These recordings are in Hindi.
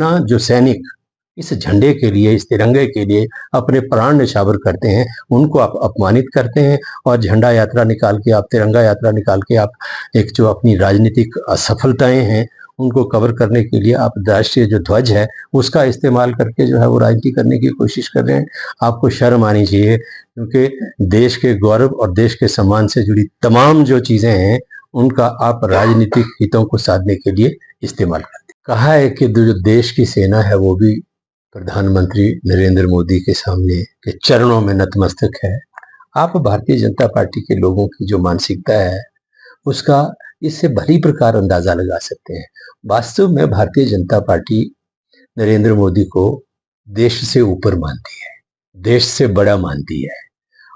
सेना जो सैनिक इस झंडे के लिए, इस तिरंगे के लिए अपने प्राण न्यौछावर करते हैं, उनको आप अपमानित करते हैं और झंडा यात्रा निकाल के आप, तिरंगा यात्रा निकाल के आप एक जो अपनी राजनीतिक असफलताएं हैं उनको कवर करने के लिए आप राष्ट्रीय जो ध्वज है उसका इस्तेमाल करके जो है वो राजनीति करने की कोशिश कर रहे हैं। आपको शर्म आनी चाहिए, क्योंकि देश के गौरव और देश के सम्मान से जुड़ी तमाम जो चीजें हैं उनका आप राजनीतिक हितों को साधने के लिए इस्तेमाल करते हैं। कहा है कि जो देश की सेना है वो भी प्रधानमंत्री नरेंद्र मोदी के सामने के चरणों में नतमस्तक है। आप भारतीय जनता पार्टी के लोगों की जो मानसिकता है उसका इससे भली प्रकार अंदाजा लगा सकते हैं। वास्तव में भारतीय जनता पार्टी नरेंद्र मोदी को देश से ऊपर मानती है, देश से बड़ा मानती है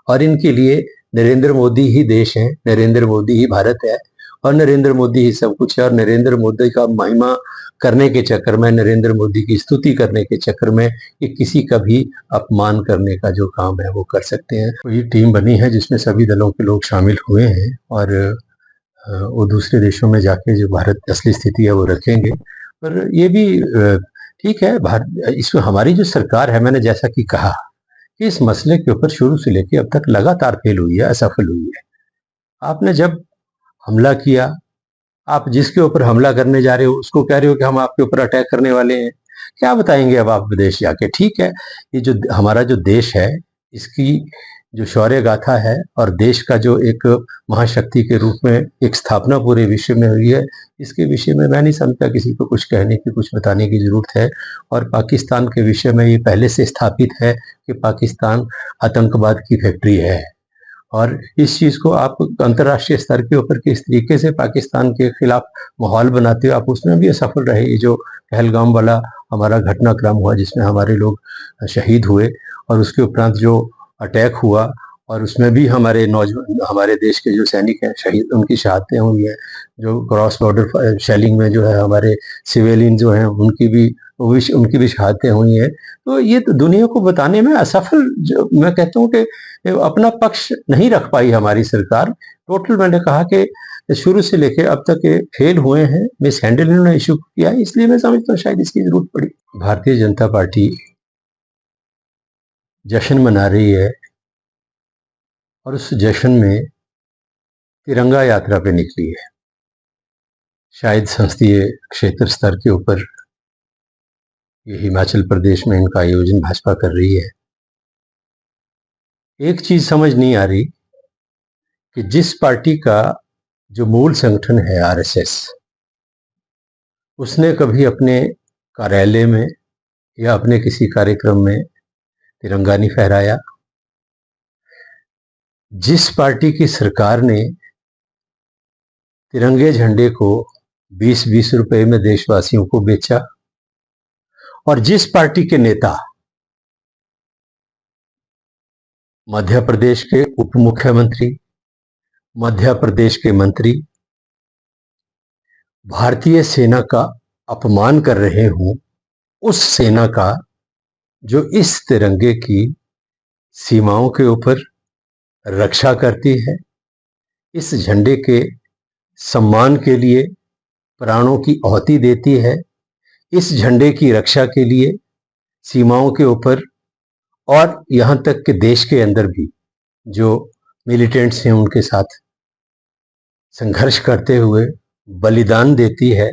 और इनके लिए नरेंद्र मोदी ही देश है, नरेंद्र मोदी ही भारत है और नरेंद्र मोदी ही सब कुछ है। और नरेंद्र मोदी का महिमा करने के चक्कर में, नरेंद्र मोदी की स्तुति करने के चक्कर में ये किसी का भी अपमान करने का जो काम है वो कर सकते हैं। तो ये टीम बनी है जिसमें सभी दलों के लोग शामिल हुए हैं और वो दूसरे देशों में जाके जो भारत की असली स्थिति है वो रखेंगे। पर ये भी ठीक है, भारत इसमें हमारी जो सरकार है, मैंने जैसा कि कहा कि इस मसले के ऊपर शुरू से लेकर अब तक लगातार फेल हुई है, असफल हुई है। आपने जब हमला किया, आप जिसके ऊपर हमला करने जा रहे हो उसको कह रहे हो कि हम आपके ऊपर अटैक करने वाले हैं, क्या बताएंगे अब आप विदेश जाके? ठीक है, ये जो हमारा जो देश है इसकी जो शौर्य गाथा है और देश का जो एक महाशक्ति के रूप में एक स्थापना पूरे विश्व में हुई है, इसके विषय में मैं नहीं समझता किसी को कुछ कहने की, कुछ बताने की जरूरत है। और पाकिस्तान के विषय में ये पहले से स्थापित है कि पाकिस्तान आतंकवाद की फैक्ट्री है और इस चीज को आप अंतर्राष्ट्रीय स्तर के ऊपर किस तरीके से पाकिस्तान के खिलाफ माहौल बनाते हो, आप उसमें भी असफल रहे। ये जो पहलगाम वाला हमारा घटनाक्रम हुआ जिसमें हमारे लोग शहीद हुए और उसके उपरांत जो अटैक हुआ और उसमें भी हमारे नौजवान, हमारे देश के जो सैनिक हैं शहीद, उनकी शहादतें हुई हैं। जो क्रॉस बॉर्डर शेलिंग में जो है हमारे सिविलियन जो हैं उनकी भी शहादतें हुई हैं। तो ये तो दुनिया को बताने में असफल, जो मैं कहता हूँ कि अपना पक्ष नहीं रख पाई हमारी सरकार। टोटल मैंने कहा कि शुरू से लेकर अब तक ये फेल हुए हैं, मिस हैंडल इन्होंने इशू किया है, इसलिए मैं समझता हूँ शायद इसकी जरूरत पड़ी। भारतीय जनता पार्टी जश्न मना रही है और उस जश्न में तिरंगा यात्रा पे निकली है। शायद संसदीय क्षेत्र स्तर के ऊपर ये हिमाचल प्रदेश में इनका आयोजन भाजपा कर रही है। एक चीज समझ नहीं आ रही कि जिस पार्टी का जो मूल संगठन है आरएसएस, उसने कभी अपने कार्यालय में या अपने किसी कार्यक्रम में तिरंगा नहीं फहराया। जिस पार्टी की सरकार ने तिरंगे झंडे को 20-20 रुपए में देशवासियों को बेचा और जिस पार्टी के नेता मध्य प्रदेश के उप मुख्यमंत्री, मध्य प्रदेश के मंत्री भारतीय सेना का अपमान कर रहे हों, उस सेना का जो इस तिरंगे की सीमाओं के ऊपर रक्षा करती है, इस झंडे के सम्मान के लिए प्राणों की आहुति देती है, इस झंडे की रक्षा के लिए सीमाओं के ऊपर और यहां तक कि देश के अंदर भी जो मिलिटेंट्स हैं उनके साथ संघर्ष करते हुए बलिदान देती है,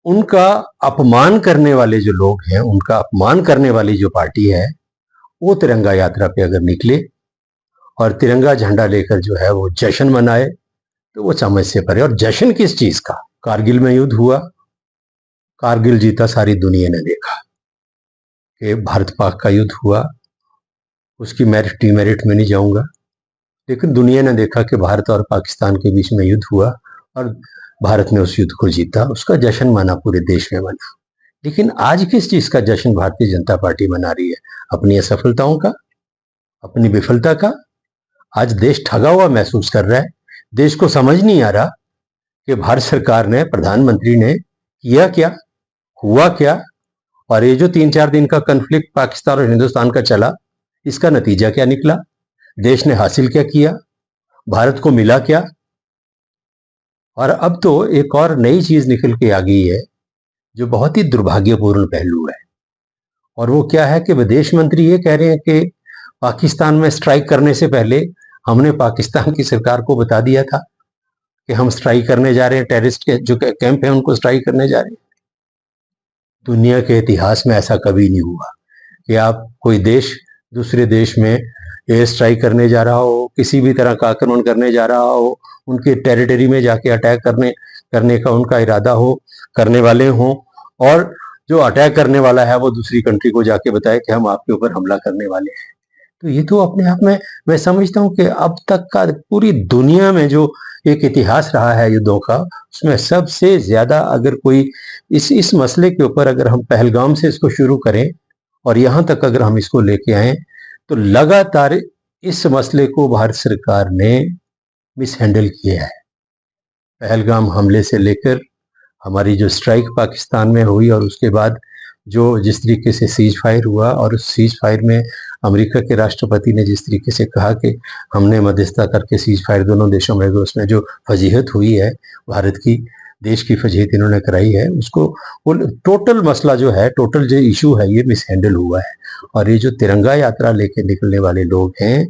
उनका अपमान करने वाले जो लोग हैं, उनका अपमान करने वाली जो पार्टी है, वो तिरंगा यात्रा पे अगर निकले और तिरंगा झंडा लेकर जो है वो जश्न मनाए तो वो समझ से परे। और जश्न किस चीज का? कारगिल में युद्ध हुआ, कारगिल जीता, सारी दुनिया ने देखा कि भारत पाक का युद्ध हुआ, उसकी मेरिट डिमेरिट में नहीं जाऊंगा, लेकिन दुनिया ने देखा कि भारत और पाकिस्तान के बीच में युद्ध हुआ और भारत ने उस युद्ध को जीता, उसका जश्न माना, पूरे देश में मना। लेकिन आज किस चीज का जश्न भारतीय जनता पार्टी मना रही है? अपनी असफलताओं का, अपनी विफलता का। आज देश ठगा हुआ महसूस कर रहा है। देश को समझ नहीं आ रहा कि भारत सरकार ने, प्रधानमंत्री ने किया क्या, हुआ क्या, और ये जो 3-4 दिन का कन्फ्लिक्ट पाकिस्तान और हिंदुस्तान का चला, इसका नतीजा क्या निकला? देश ने हासिल क्या किया? भारत को मिला क्या? और अब तो एक और नई चीज निकल के आ गई है जो बहुत ही दुर्भाग्यपूर्ण पहलू है। और वो क्या है कि विदेश मंत्री ये कह रहे हैं कि पाकिस्तान में स्ट्राइक करने से पहले हमने पाकिस्तान की सरकार को बता दिया था कि हम स्ट्राइक करने जा रहे हैं, टेररिस्ट के जो कैंप है उनको स्ट्राइक करने जा रहे हैं। दुनिया के इतिहास में ऐसा कभी नहीं हुआ कि आप कोई देश दूसरे देश में एयर स्ट्राइक करने जा रहा हो, किसी भी तरह का आक्रमण करने जा रहा हो, उनके टेरिटरी में जाके अटैक करने का उनका इरादा हो, करने वाले हों, और जो अटैक करने वाला है वो दूसरी कंट्री को जाके बताए कि हम आपके ऊपर हमला करने वाले हैं। तो ये तो अपने आप में मैं समझता हूँ कि अब तक का पूरी दुनिया में जो एक इतिहास रहा है युद्धों का, उसमें सबसे ज्यादा अगर कोई इस मसले के ऊपर अगर हम पहलगाम से इसको शुरू करें और यहाँ तक अगर हम इसको लेके आए, तो लगातार इस मसले को भारत सरकार ने मिसहैंडल किया है। पहलगाम हमले से लेकर हमारी जो स्ट्राइक पाकिस्तान में हुई और उसके बाद जो जिस तरीके से सीज फायर हुआ, और उस सीज फायर में अमेरिका के राष्ट्रपति ने जिस तरीके से कहा कि हमने मध्यस्थता करके सीज फायर दोनों देशों में, उसमें जो फजीहत हुई है, भारत की देश की फजीहत इन्होंने कराई है, उसको वो टोटल मसला जो है, टोटल जो इशू है, ये मिसहैंडल हुआ है। और ये जो तिरंगा यात्रा लेके निकलने वाले लोग हैं,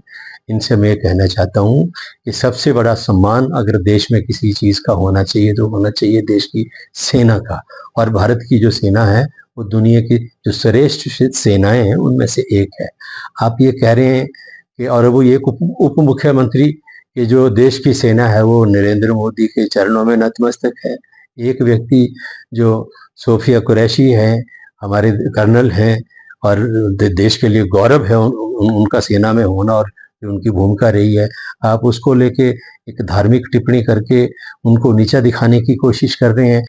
इनसे मैं कहना चाहता हूँ कि सबसे बड़ा सम्मान अगर देश में किसी चीज़ का होना चाहिए तो होना चाहिए देश की सेना का। और भारत की जो सेना है वो दुनिया की जो श्रेष्ठ सेनाएं हैं उनमें से एक है। आप ये कह रहे हैं कि, और वो एक उप मुख्यमंत्री कि जो देश की सेना है वो नरेंद्र मोदी के चरणों में नतमस्तक है। एक व्यक्ति जो सोफिया कुरैशी है, हमारे कर्नल हैं, और देश के लिए गौरव है उनका सेना में होना और उनकी भूमिका रही है, आप उसको लेके एक धार्मिक टिप्पणी करके उनको नीचा दिखाने की कोशिश कर रहे हैं।